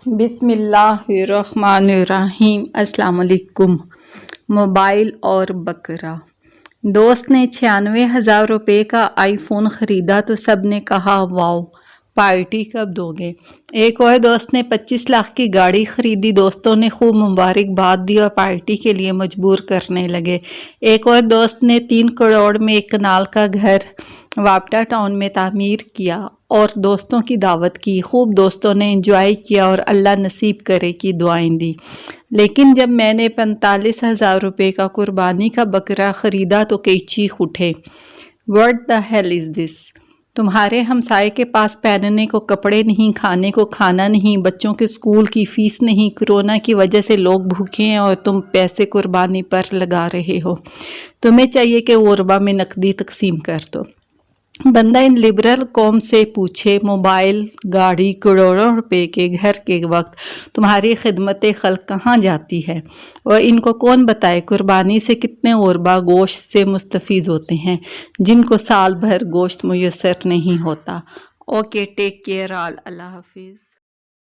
بسم اللہ الرحمن الرحیم۔ السلام علیکم۔ موبائل اور بکرا۔ دوست نے 96,000 روپے کا آئی فون خریدا تو سب نے کہا واو، پارٹی کب دو گے؟ ایک اور دوست نے 25 لاکھ کی گاڑی خریدی، دوستوں نے خوب مبارکباد دی اور پارٹی کے لیے مجبور کرنے لگے۔ ایک اور دوست نے 3 کروڑ میں ایک کنال کا گھر وابڈا ٹاؤن میں تعمیر کیا اور دوستوں کی دعوت کی، خوب دوستوں نے انجوائے کیا اور اللہ نصیب کرے کی دعائیں دی۔ لیکن جب میں نے 45,000 روپے کا قربانی کا بکرا خریدا تو کئی چیخ اٹھے، "What the hell is this؟ تمہارے ہمسائے کے پاس پہننے کو کپڑے نہیں، کھانے کو کھانا نہیں، بچوں کے اسکول کی فیس نہیں، کرونا کی وجہ سے لوگ بھوکے ہیں اور تم پیسے قربانی پر لگا رہے ہو۔ تمہیں چاہیے کہ غربا میں نقدی تقسیم کر دو۔" بندہ ان لبرل قوم سے پوچھے، موبائل، گاڑی، کروڑوں روپے کے گھر کے وقت تمہاری خدمت خلق کہاں جاتی ہے؟ اور ان کو کون بتائے قربانی سے کتنے غربا گوشت سے مستفید ہوتے ہیں جن کو سال بھر گوشت میسر نہیں ہوتا۔ اوکے، ٹیک کیئر آل، اللہ حافظ۔